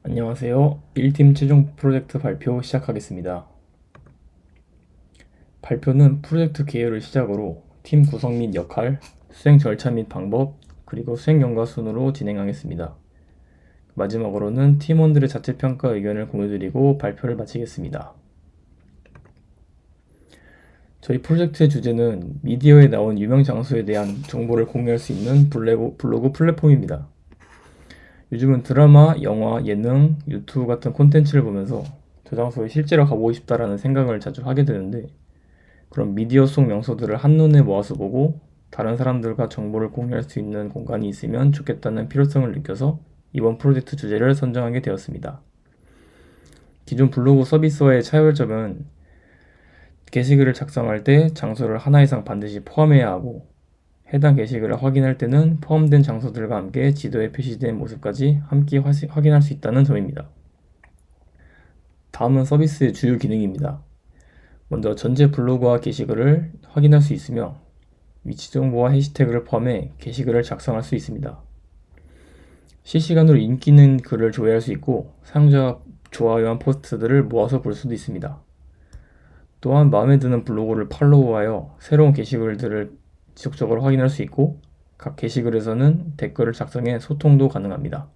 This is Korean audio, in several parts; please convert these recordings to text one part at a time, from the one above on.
안녕하세요. 1팀 최종 프로젝트 발표 시작하겠습니다. 발표는 프로젝트 개요를 시작으로 팀 구성 및 역할, 수행 절차 및 방법, 그리고 수행 경과 순으로 진행하겠습니다. 마지막으로는 팀원들의 자체 평가 의견을 공유드리고 발표를 마치겠습니다. 저희 프로젝트의 주제는 미디어에 나온 유명 장소에 대한 정보를 공유할 수 있는 블로그 플랫폼입니다. 요즘은 드라마, 영화, 예능, 유튜브 같은 콘텐츠를 보면서 저 장소에 실제로 가보고 싶다라는 생각을 자주 하게 되는데, 그런 미디어 속 명소들을 한눈에 모아서 보고 다른 사람들과 정보를 공유할 수 있는 공간이 있으면 좋겠다는 필요성을 느껴서 이번 프로젝트 주제를 선정하게 되었습니다. 기존 블로그 서비스와의 차별점은 게시글을 작성할 때 장소를 하나 이상 반드시 포함해야 하고, 해당 게시글을 확인할 때는 포함된 장소들과 함께 지도에 표시된 모습까지 함께 확인할 수 있다는 점입니다. 다음은 서비스의 주요 기능입니다. 먼저 전체 블로그와 게시글을 확인할 수 있으며 위치 정보와 해시태그를 포함해 게시글을 작성할 수 있습니다. 실시간으로 인기 있는 글을 조회할 수 있고 사용자가 좋아요한 포스트들을 모아서 볼 수도 있습니다. 또한 마음에 드는 블로그를 팔로우하여 새로운 게시글들을 지속적으로 확인할 수 있고, 각 게시글에서는 댓글을 작성해 소통도 가능합니다.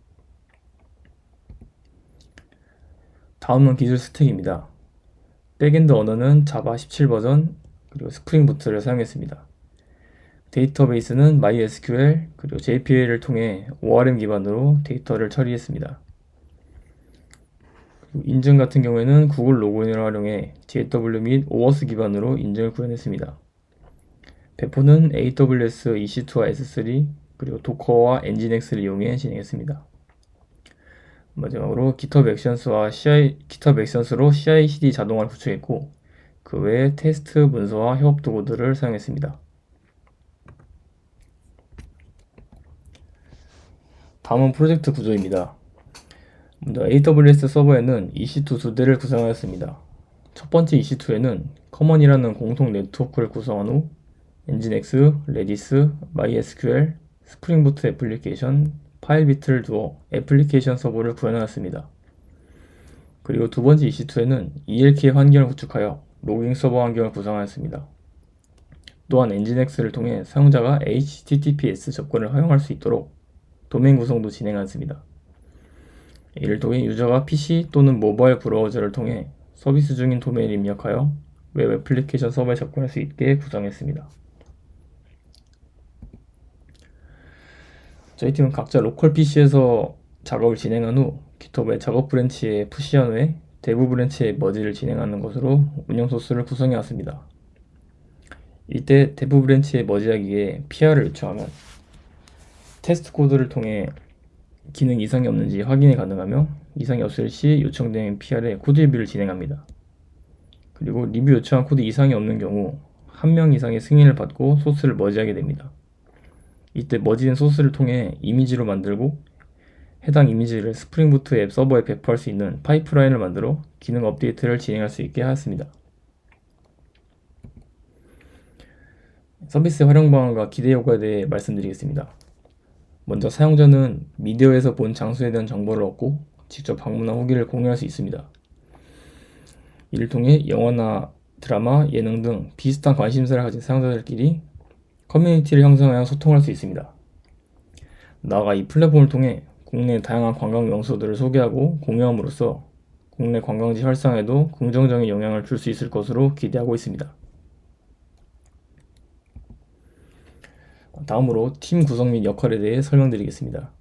다음은 기술 스택입니다. 백엔드 언어는 자바 17 버전, 그리고 스프링 부트를 사용했습니다. 데이터베이스는 MySQL, 그리고 JPA를 통해 ORM 기반으로 데이터를 처리했습니다. 인증 같은 경우에는 구글 로그인을 활용해 JW 및 OAuth 기반으로 인증을 구현했습니다. 배포는 AWS EC2와 S3, 그리고 도커와 엔진엑스를 이용해 진행했습니다. 마지막으로 GitHub 액션스로 CI/CD 자동화를 구축했고, 그 외에 테스트 문서와 협업 도구들을 사용했습니다. 다음은 프로젝트 구조입니다. 먼저 AWS 서버에는 EC2 두 대를 구성하였습니다. 첫 번째 EC2에는 커먼이라는 공통 네트워크를 구성한 후 엔진엑스, 레디스, MySQL, 스프링부트 애플리케이션, 파일비트를 두어 애플리케이션 서버를 구현하였습니다. 그리고 두 번째 EC2에는 ELK 환경을 구축하여 로깅 서버 환경을 구성하였습니다. 또한 엔진엑스를 통해 사용자가 HTTPS 접근을 허용할 수 있도록 도메인 구성도 진행하였습니다. 이를 통해 유저가 PC 또는 모바일 브라우저를 통해 서비스 중인 도메인을 입력하여 웹 애플리케이션 서버에 접근할 수 있게 구성했습니다. 저희 팀은 각자 로컬 PC에서 작업을 진행한 후 GitHub의 작업 브랜치에 푸시한 후에 대부 브랜치의 머지를 진행하는 것으로 운영 소스를 구성해 왔습니다. 이때 대부 브랜치에 머지하기 위해 PR을 요청하면 테스트 코드를 통해 기능 이상이 없는지 확인이 가능하며, 이상이 없을 시 요청된 PR에 코드 리뷰를 진행합니다. 그리고 리뷰 요청한 코드 이상이 없는 경우 한 명 이상의 승인을 받고 소스를 머지하게 됩니다. 이때 머지된 소스를 통해 이미지로 만들고 해당 이미지를 스프링부트 앱 서버에 배포할 수 있는 파이프라인을 만들어 기능 업데이트를 진행할 수 있게 하였습니다. 서비스 활용 방안과 기대 효과에 대해 말씀드리겠습니다. 먼저 사용자는 미디어에서 본 장소에 대한 정보를 얻고 직접 방문한 후기를 공유할 수 있습니다. 이를 통해 영화나 드라마, 예능 등 비슷한 관심사를 가진 사용자들끼리 커뮤니티를 형성하여 소통할 수 있습니다. 나아가 이 플랫폼을 통해 국내 다양한 관광 명소들을 소개하고 공유함으로써 국내 관광지 활성화에도 긍정적인 영향을 줄 수 있을 것으로 기대하고 있습니다. 다음으로 팀 구성 및 역할에 대해 설명드리겠습니다.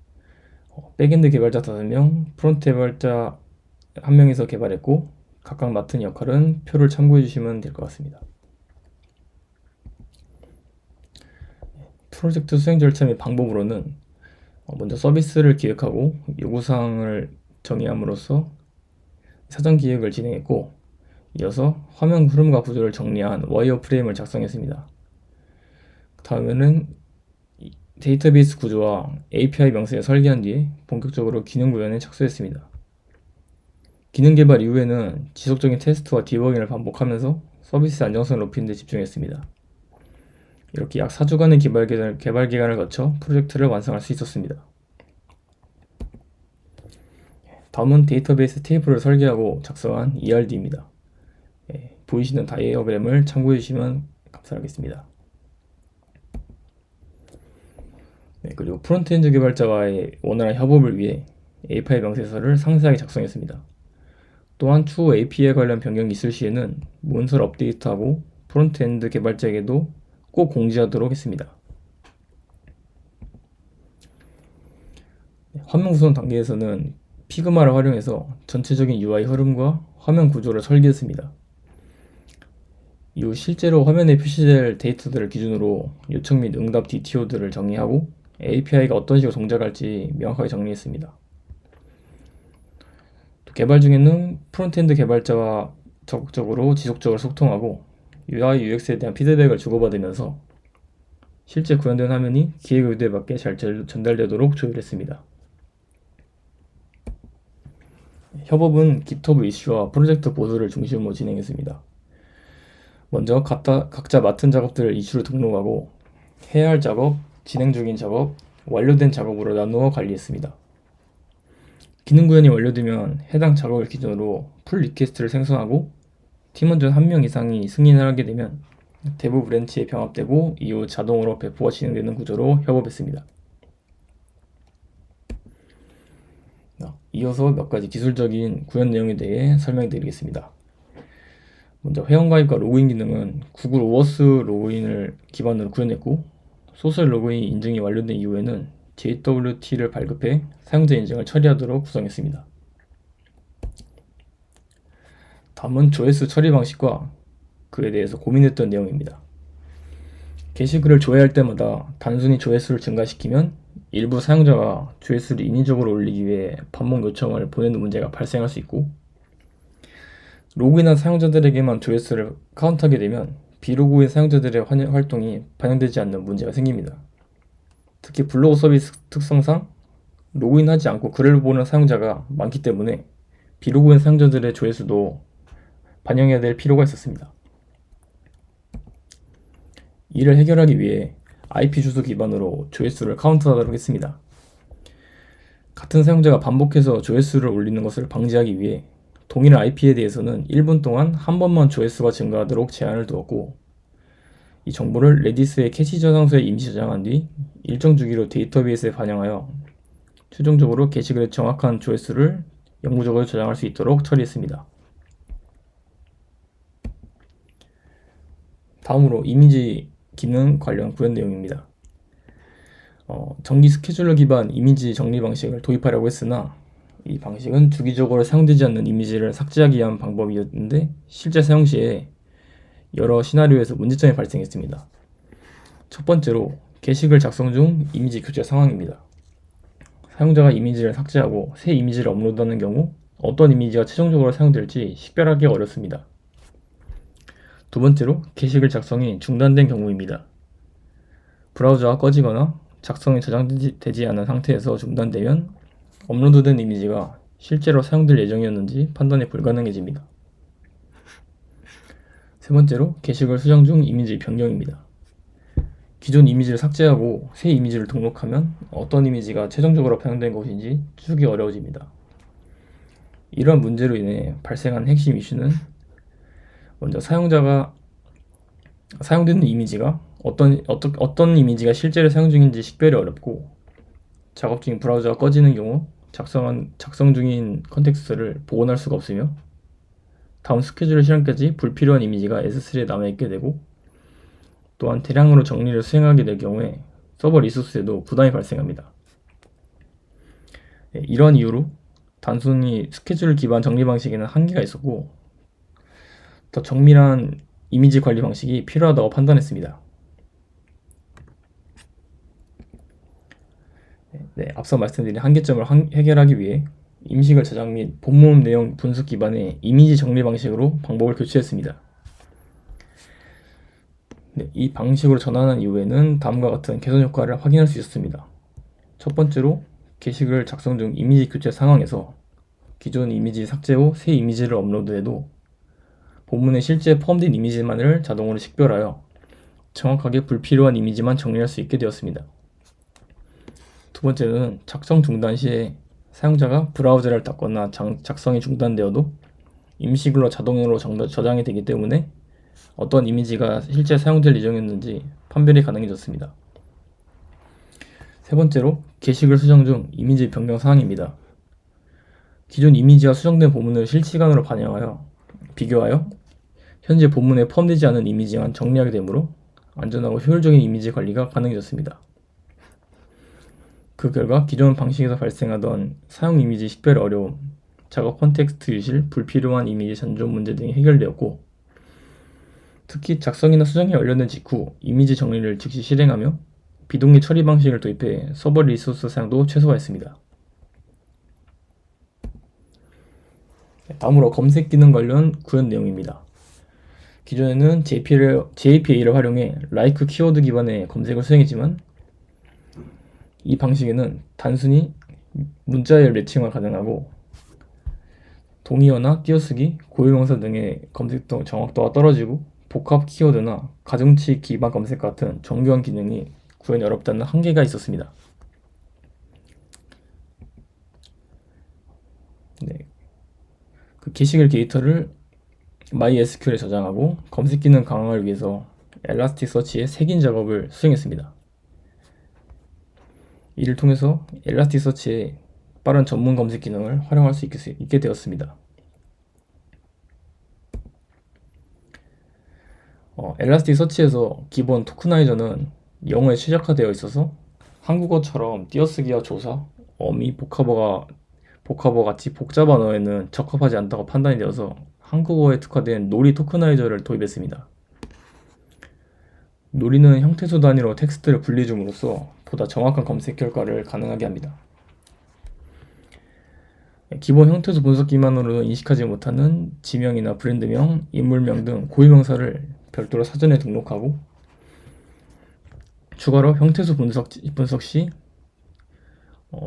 백엔드 개발자 5명, 프론트 개발자 1명에서 개발했고, 각각 맡은 역할은 표를 참고해 주시면 될 것 같습니다. 프로젝트 수행 절차 및 방법으로는 먼저 서비스를 기획하고 요구사항을 정의함으로써 사전 기획을 진행했고, 이어서 화면 흐름과 구조를 정리한 와이어프레임을 작성했습니다. 다음에는 데이터베이스 구조와 API 명세를 설계한 뒤에 본격적으로 기능 구현에 착수했습니다. 기능 개발 이후에는 지속적인 테스트와 디버깅을 반복하면서 서비스 안정성을 높이는 데 집중했습니다. 이렇게 약 4주간의 개발 기간을 거쳐 프로젝트를 완성할 수 있었습니다. 다음은 데이터베이스 테이블을 설계하고 작성한 ERD입니다. 보이시는 다이어그램을 참고해 주시면 감사하겠습니다. 그리고 프론트엔드 개발자와의 원활한 협업을 위해 API 명세서를 상세하게 작성했습니다. 또한 추후 API 관련 변경이 있을 시에는 문서를 업데이트하고 프론트엔드 개발자에게도 꼭 공지하도록 했습니다. 화면 구성 단계에서는 피그마를 활용해서 전체적인 UI 흐름과 화면 구조를 설계했습니다. 이후 실제로 화면에 표시될 데이터들을 기준으로 요청 및 응답 DTO들을 정의하고 API가 어떤 식으로 동작할지 명확하게 정리했습니다. 또 개발 중에는 프론트엔드 개발자와 적극적으로 지속적으로 소통하고 UI, UX에 대한 피드백을 주고받으면서 실제 구현된 화면이 기획 의도에 맞게 잘 전달되도록 조율했습니다. 협업은 GitHub 이슈와 프로젝트 보드를 중심으로 진행했습니다. 먼저 각자 맡은 작업들을 이슈로 등록하고 해야 할 작업, 진행 중인 작업, 완료된 작업으로 나누어 관리했습니다. 기능 구현이 완료되면 해당 작업을 기준으로 풀 리퀘스트를 생성하고 팀원 중 1명 이상이 승인을 하게 되면 대부 브랜치에 병합되고 이후 자동으로 배포가 진행되는 구조로 협업했습니다. 이어서 몇 가지 기술적인 구현 내용에 대해 설명드리겠습니다. 먼저 회원가입과 로그인 기능은 구글 오어스 로그인을 기반으로 구현했고 소셜 로그인 인증이 완료된 이후에는 JWT를 발급해 사용자 인증을 처리하도록 구성했습니다. 다음은 조회수 처리 방식과 그에 대해서 고민했던 내용입니다. 게시글을 조회할 때마다 단순히 조회수를 증가시키면 일부 사용자가 조회수를 인위적으로 올리기 위해 반복 요청을 보내는 문제가 발생할 수 있고 로그인한 사용자들에게만 조회수를 카운트하게 되면 비로그인 사용자들의 활동이 반영되지 않는 문제가 생깁니다. 특히 블로그 서비스 특성상 로그인하지 않고 글을 보는 사용자가 많기 때문에 비로그인 사용자들의 조회수도 반영해야 될 필요가 있었습니다. 이를 해결하기 위해 IP 주소 기반으로 조회수를 카운트하도록 했습니다. 같은 사용자가 반복해서 조회수를 올리는 것을 방지하기 위해 동일한 IP에 대해서는 1분 동안 한 번만 조회수가 증가하도록 제한을 두었고 이 정보를 레디스의 캐시 저장소에 임시 저장한 뒤 일정 주기로 데이터베이스에 반영하여 최종적으로 게시글의 정확한 조회수를 영구적으로 저장할 수 있도록 처리했습니다. 다음으로 이미지 기능 관련 구현 내용입니다. 정기 스케줄러 기반 이미지 정리 방식을 도입하려고 했으나 이 방식은 주기적으로 사용되지 않는 이미지를 삭제하기 위한 방법이었는데 실제 사용 시에 여러 시나리오에서 문제점이 발생했습니다. 첫 번째로 게시글 작성 중 이미지 교체 상황입니다. 사용자가 이미지를 삭제하고 새 이미지를 업로드하는 경우 어떤 이미지가 최종적으로 사용될지 식별하기 어렵습니다. 두 번째로 게시글 작성이 중단된 경우입니다. 브라우저가 꺼지거나 작성이 저장되지 않은 상태에서 중단되면 업로드된 이미지가 실제로 사용될 예정이었는지 판단이 불가능해집니다. 세 번째로 게시글 수정 중 이미지 변경입니다. 기존 이미지를 삭제하고 새 이미지를 등록하면 어떤 이미지가 최종적으로 반영된 것인지 추측이 어려워집니다. 이러한 문제로 인해 발생한 핵심 이슈는 먼저 사용자가 사용되는 이미지가 어떤 이미지가 실제로 사용 중인지 식별이 어렵고 작업 중인 브라우저가 꺼지는 경우 작성 중인 컨텍스트를 복원할 수가 없으며 다음 스케줄 실행까지 불필요한 이미지가 S3에 남아있게 되고 또한 대량으로 정리를 수행하게 될 경우에 서버 리소스에도 부담이 발생합니다. 이러한 이유로 단순히 스케줄 기반 정리 방식에는 한계가 있었고 더 정밀한 이미지 관리 방식이 필요하다고 판단했습니다. 앞서 말씀드린 한계점을 해결하기 위해 임시글 저장 및 본문 내용 분석 기반의 이미지 정리 방식으로 방법을 교체했습니다. 이 방식으로 전환한 이후에는 다음과 같은 개선 효과를 확인할 수 있었습니다. 첫 번째로 게시글 작성 중 이미지 교체 상황에서 기존 이미지 삭제 후 새 이미지를 업로드해도 본문에 실제 포함된 이미지만을 자동으로 식별하여 정확하게 불필요한 이미지만 정리할 수 있게 되었습니다. 두 번째는 작성 중단 시에 사용자가 브라우저를 닫거나 작성이 중단되어도 임시글로 자동으로 저장이 되기 때문에 어떤 이미지가 실제 사용될 예정이었는지 판별이 가능해졌습니다. 세 번째로, 게시글 수정 중 이미지 변경 사항입니다. 기존 이미지와 수정된 본문을 실시간으로 비교하여 현재 본문에 포함되지 않은 이미지만 정리하게 되므로 안전하고 효율적인 이미지 관리가 가능해졌습니다. 그 결과 기존 방식에서 발생하던 사용 이미지 식별 어려움, 작업 컨텍스트 유실, 불필요한 이미지 전존 문제 등이 해결되었고, 특히 작성이나 수정이 완료된 직후 이미지 정리를 즉시 실행하며 비동기 처리 방식을 도입해 서버 리소스 사용도 최소화했습니다. 다음으로 검색 기능 관련 구현 내용입니다. 기존에는 JPA를 활용해 like 키워드 기반의 검색을 수행했지만 이 방식에는 단순히 문자열 매칭만 가능하고 동의어나 띄어쓰기, 고유명사 등의 검색 정확도가 떨어지고 복합 키워드나 가중치 기반 검색 같은 정교한 기능이 구현이 어렵다는 한계가 있었습니다. 그 게시글 데이터를 MySQL에 저장하고 검색 기능 강화를 위해서 엘라스티서치의 색인 작업을 수행했습니다. 이를 통해서 엘라스티서치의 빠른 전문 검색 기능을 활용할 수 있게 되었습니다. 엘라스티서치에서 기본 토크나이저는 영어에 최적화되어 있어서 한국어처럼 띄어쓰기와 조사, 어미, 복합어 같이 복잡한 어에는 적합하지 않다고 판단이 되어서 한국어에 특화된 놀이 토크나이저를 도입했습니다. 놀이는 형태수 단위로 텍스트를 분리 줌으로써 보다 정확한 검색 결과를 가능하게 합니다. 기본 형태수 분석기만으로는 인식하지 못하는 지명이나 브랜드명, 인물명 등 고유명사를 별도로 사전에 등록하고 추가로 형태수 분석 시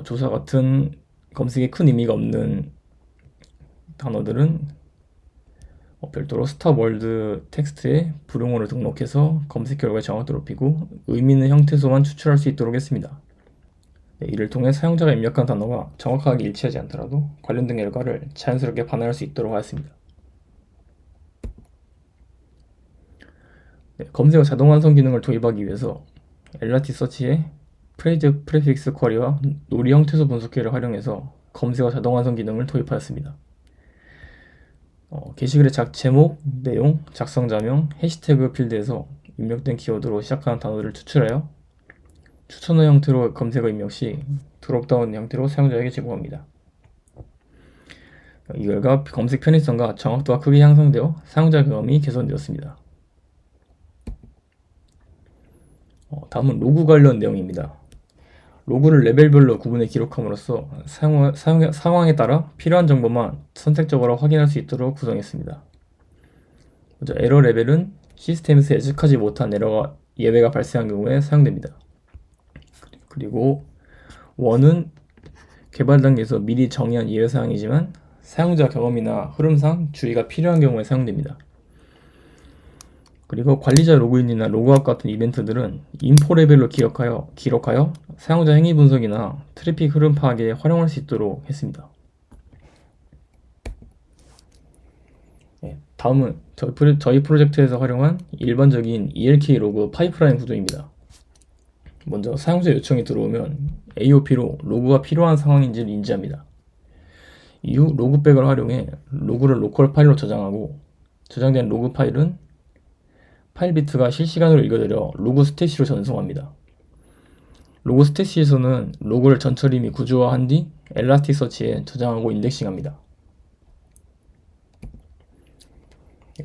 조사 같은 검색에 큰 의미가 없는 단어들은 별도로 스탑월드 텍스트에 불용어를 등록해서 검색 결과의 정확도를 높이고 의미 있는 형태수만 추출할 수 있도록 했습니다. 이를 통해 사용자가 입력한 단어가 정확하게 일치하지 않더라도 관련된 결과를 자연스럽게 반환할 수 있도록 하였습니다. 검색어 자동 완성 기능을 도입하기 위해서 엘라스티서치의 프레이즈 프레픽스 쿼리와 놀이 형태수 분석기를 활용해서 검색어 자동 완성 기능을 도입하였습니다. 게시글의 제목, 내용, 작성자명, 해시태그 필드에서 입력된 키워드로 시작하는 단어들을 추출하여 추천어 형태로 검색어 입력 시 드롭다운 형태로 사용자에게 제공합니다. 이 결과 검색 편의성과 정확도가 크게 향상되어 사용자 경험이 개선되었습니다. 다음은 로그 관련 내용입니다. 로그를 레벨별로 구분해 기록함으로써 상황에 따라 필요한 정보만 선택적으로 확인할 수 있도록 구성했습니다. 먼저 에러 레벨은 시스템에서 예측하지 못한 예외가 발생한 경우에 사용됩니다. 그리고 원은 개발 단계에서 미리 정의한 예외 사항이지만 사용자 경험이나 흐름상 주의가 필요한 경우에 사용됩니다. 그리고 관리자 로그인이나 로그아웃 같은 이벤트들은 인포 레벨로 기록하여 사용자 행위 분석이나 트래픽 흐름 파악에 활용할 수 있도록 했습니다. 다음은 저희 프로젝트에서 활용한 일반적인 ELK 로그 파이프라인 구조입니다. 먼저 사용자 요청이 들어오면 AOP로 로그가 필요한 상황인지를 인지합니다. 이후 로그백을 활용해 로그를 로컬 파일로 저장하고 저장된 로그 파일은 파일 비트가 실시간으로 읽어내려 로그 스태시로 전송합니다. 로그 스태시에서는 로그를 전처리 및 구조화한 뒤 엘라스티서치에 저장하고 인덱싱합니다.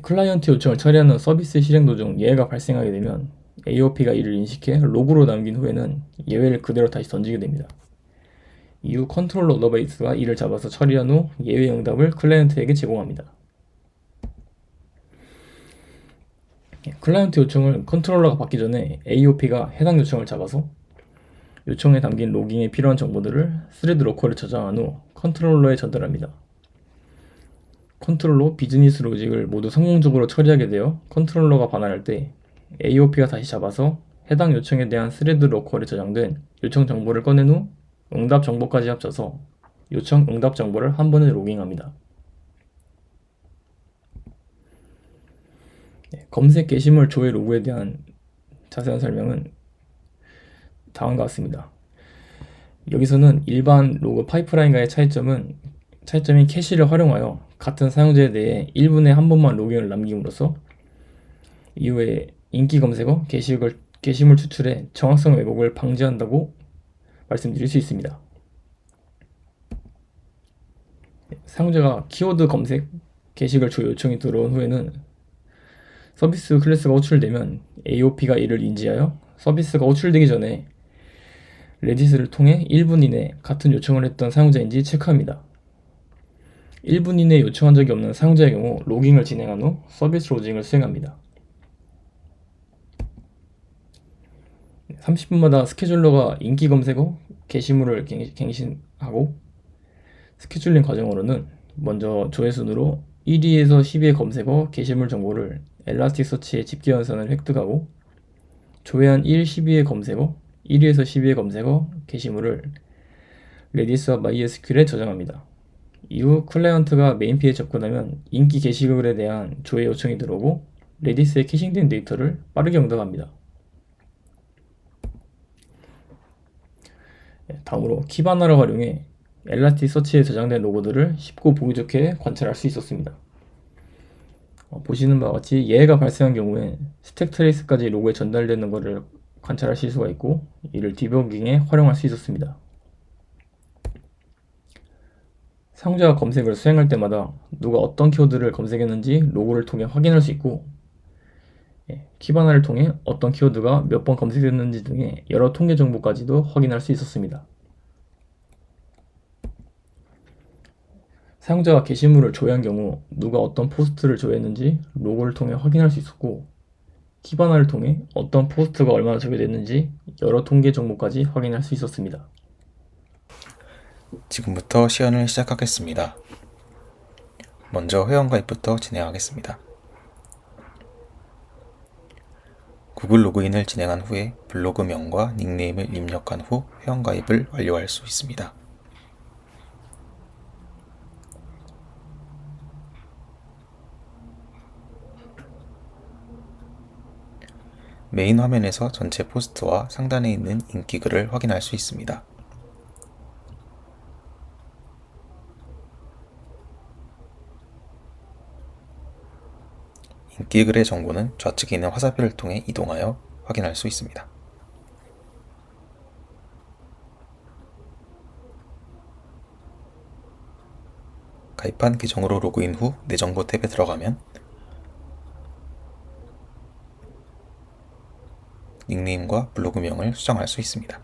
클라이언트 요청을 처리하는 서비스 실행 도중 예외가 발생하게 되면 AOP가 이를 인식해 로그로 남긴 후에는 예외를 그대로 다시 던지게 됩니다. 이후 컨트롤러 오더베이스가 이를 잡아서 처리한 후 예외 응답을 클라이언트에게 제공합니다. 클라이언트 요청을 컨트롤러가 받기 전에 AOP가 해당 요청을 잡아서 요청에 담긴 로깅에 필요한 정보들을 스레드 로컬에 저장한 후 컨트롤러에 전달합니다. 컨트롤러, 비즈니스 로직을 모두 성공적으로 처리하게 되어 컨트롤러가 반환할 때 AOP가 다시 잡아서 해당 요청에 대한 스레드 로컬에 저장된 요청 정보를 꺼낸 후 응답 정보까지 합쳐서 요청 응답 정보를 한 번에 로깅합니다. 검색 게시물 조회 로그에 대한 자세한 설명은 다음과 같습니다. 여기서는 일반 로그 파이프라인과의 차이점이 캐시를 활용하여 같은 사용자에 대해 1분에 한 번만 로깅을 남김으로써 이후에 인기 검색어, 게시물 추출의 정확성 왜곡을 방지한다고 말씀드릴 수 있습니다. 사용자가 키워드 검색, 게시글 조회 요청이 들어온 후에는 서비스 클래스가 호출되면 AOP가 이를 인지하여 서비스가 호출되기 전에 레딧을 통해 1분 이내 같은 요청을 했던 사용자인지 체크합니다. 1분 이내 요청한 적이 없는 사용자의 경우 로깅을 진행한 후 서비스 로징을 수행합니다. 30분마다 스케줄러가 인기 검색어, 게시물을 갱신하고 스케줄링 과정으로는 먼저 조회순으로 1위에서 10위의 검색어, 게시물 정보를 엘라스틱서치의 집계연산을 획득하고 조회한 1, 10위의 검색어, 1위에서 10위의 검색어, 게시물을 레디스와 MySQL에 저장합니다. 이후 클라이언트가 메인피에 접근하면 인기 게시글에 대한 조회 요청이 들어오고 레디스에 캐싱된 데이터를 빠르게 응답합니다. 다음으로 키바나를 활용해 엘라스틱서치에 저장된 로고들을 쉽고 보기 좋게 관찰할 수 있었습니다. 보시는 바와 같이 예외가 발생한 경우에 스택 트레이스까지 로고에 전달되는 것을 관찰하실 수가 있고 이를 디버깅에 활용할 수 있었습니다. 사용자가 검색을 수행할 때마다 누가 어떤 키워드를 검색했는지 로고를 통해 확인할 수 있고 키바나를 통해 어떤 키워드가 몇 번 검색됐는지 등의 여러 통계 정보까지도 확인할 수 있었습니다. 사용자가 게시물을 조회한 경우 누가 어떤 포스트를 조회했는지 로고를 통해 확인할 수 있었고 키바나를 통해 어떤 포스트가 얼마나 조회됐는지 여러 통계 정보까지 확인할 수 있었습니다. 지금부터 시연을 시작하겠습니다. 먼저 회원가입부터 진행하겠습니다. 구글 로그인을 진행한 후에 블로그명과 닉네임을 입력한 후 회원가입을 완료할 수 있습니다. 메인 화면에서 전체 포스트와 상단에 있는 인기글을 확인할 수 있습니다. 인기글의 정보는 좌측에 있는 화살표를 통해 이동하여 확인할 수 있습니다. 가입한 계정으로 로그인 후 내 정보 탭에 들어가면 닉네임과 블로그명을 수정할 수 있습니다.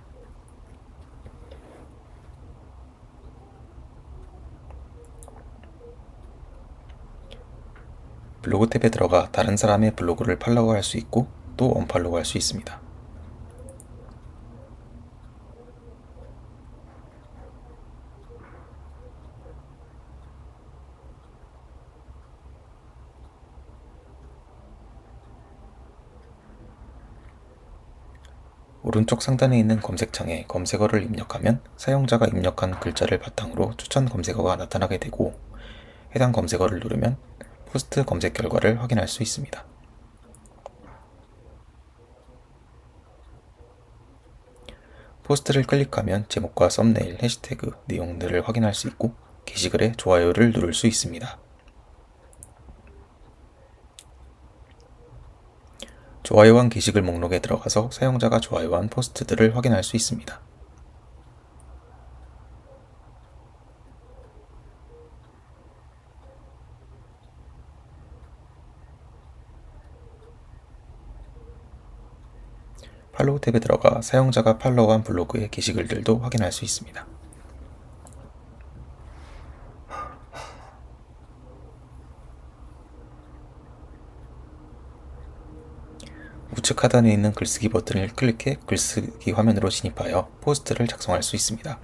블로그 탭에 들어가 다른 사람의 블로그를 팔로우할 수 있고 또 언팔로우할 수 있습니다. 오른쪽 상단에 있는 검색창에 검색어를 입력하면 사용자가 입력한 글자를 바탕으로 추천 검색어가 나타나게 되고 해당 검색어를 누르면 포스트 검색 결과를 확인할 수 있습니다. 포스트를 클릭하면 제목과 썸네일, 해시태그, 내용들을 확인할 수 있고 게시글에 좋아요를 누를 수 있습니다. 좋아요한 게시글 목록에 들어가서 사용자가 좋아요한 포스트들을 확인할 수 있습니다. 팔로우 탭에 들어가 사용자가 팔로우한 블로그의 게시글들도 확인할 수 있습니다. 우측 하단에 있는 글쓰기 버튼을 클릭해 글쓰기 화면으로 진입하여 포스트를 작성할 수 있습니다.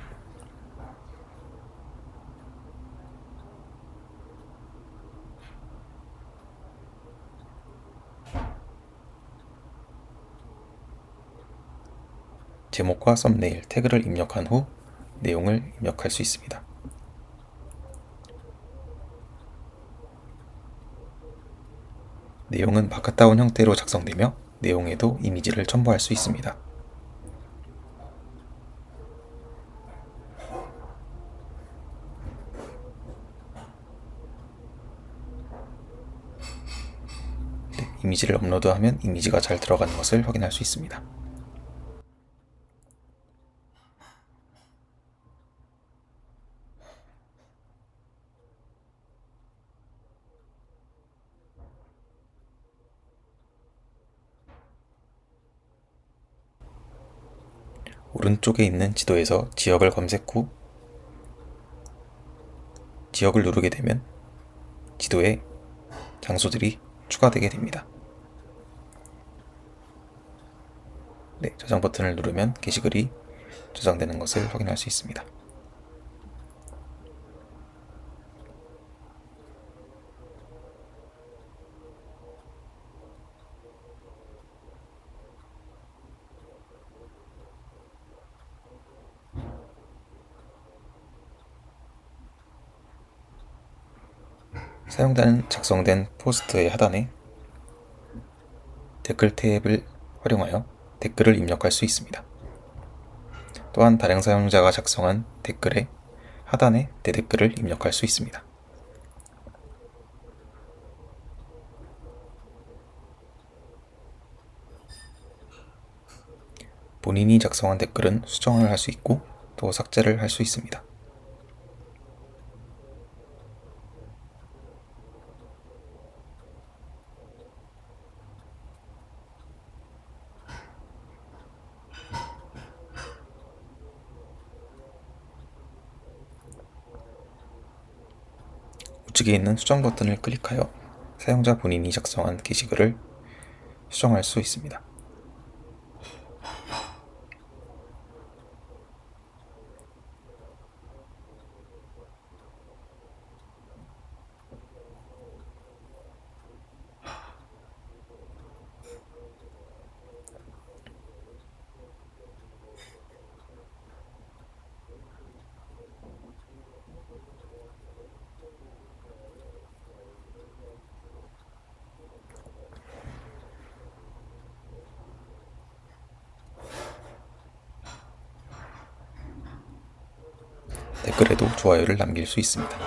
제목과 썸네일, 태그를 입력한 후 내용을 입력할 수 있습니다. 내용은 마크다운 형태로 작성되며 내용에도 이미지를 첨부할 수 있습니다. 이미지를 업로드하면 이미지가 잘 들어가는 것을 확인할 수 있습니다. 오른쪽에 있는 지도에서 지역을 검색 후 지역을 누르게 되면 지도에 장소들이 추가되게 됩니다. 저장 버튼을 누르면 게시글이 저장되는 것을 확인할 수 있습니다. 사용자는 작성된 포스트의 하단에 댓글 탭을 활용하여 댓글을 입력할 수 있습니다. 또한 다른 사용자가 작성한 댓글의 하단에 대댓글을 입력할 수 있습니다. 본인이 작성한 댓글은 수정을 할 수 있고 또 삭제를 할 수 있습니다. 우측에 있는 수정 버튼을 클릭하여 사용자 본인이 작성한 게시글을 수정할 수 있습니다. 댓글에도 좋아요를 남길 수 있습니다.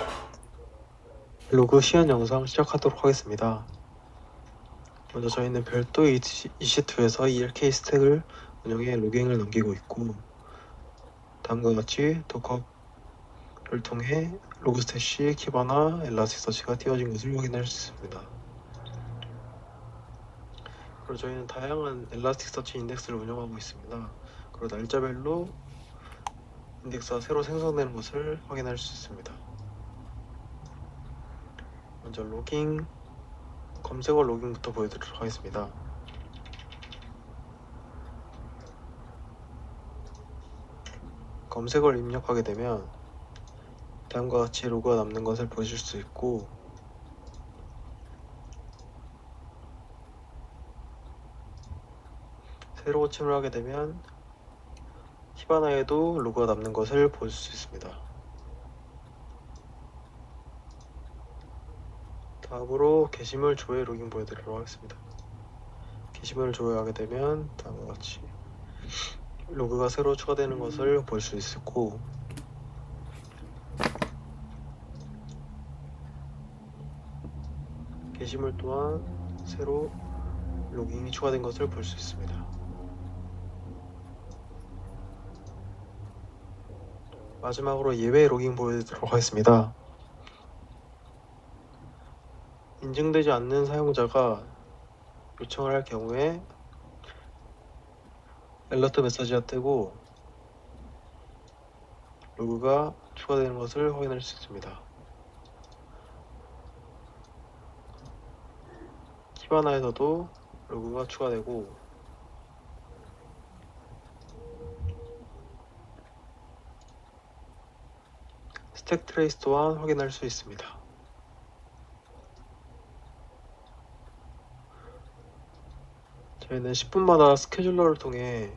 로그 시연 영상 시작하도록 하겠습니다. 먼저 저희는 별도 EC2에서 ELK 스택을 운영해 로깅을 넘기고 있고, 다음과 같이 도커를 통해 로그 스태시, 키바나, 엘라스티서치가 띄워진 것을 확인할 수 있습니다. 그리고 저희는 다양한 엘라스티서치 인덱스를 운영하고 있습니다. 그리고 날짜별로 인덱스가 새로 생성되는 것을 확인할 수 있습니다. 먼저 로깅, 검색어 로깅부터 보여드리도록 하겠습니다. 검색어를 입력하게 되면 다음과 같이 로그가 남는 것을 보실 수 있고, 새로 호침을 하게 되면 키바나에도 로그가 남는 것을 볼 수 있습니다. 다음으로 게시물 조회 로깅 보여드리도록 하겠습니다. 게시물을 조회하게 되면 다음과 같이 로그가 새로 추가되는 것을 볼 수 있고, 게시물 또한 새로 로깅이 추가된 것을 볼 수 있습니다. 마지막으로 예외 로깅 보여드리도록 하겠습니다. 인증되지 않는 사용자가 요청을 할 경우에 알러트 메시지가 뜨고 로그가 추가되는 것을 확인할 수 있습니다. 키바나에서도 로그가 추가되고, 스택 트레이스 또한 확인할 수 있습니다. 저희는 10분마다 스케줄러를 통해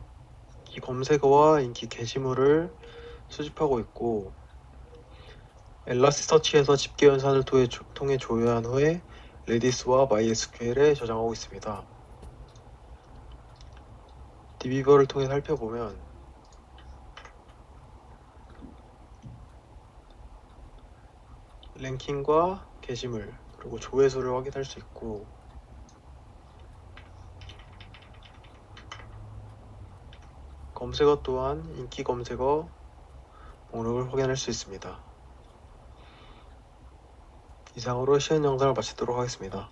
인기 검색어와 인기 게시물을 수집하고 있고, 엘라스티서치에서 집계 연산을 통해 조회한 후에 레디스와 MySQL에 저장하고 있습니다. DB버를 통해 살펴보면 랭킹과 게시물 그리고 조회수를 확인할 수 있고 검색어 또한 인기 검색어 목록을 확인할 수 있습니다. 이상으로 시연 영상을 마치도록 하겠습니다.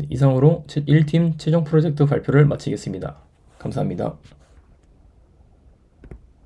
이상으로 1팀 최종 프로젝트 발표를 마치겠습니다. 감사합니다.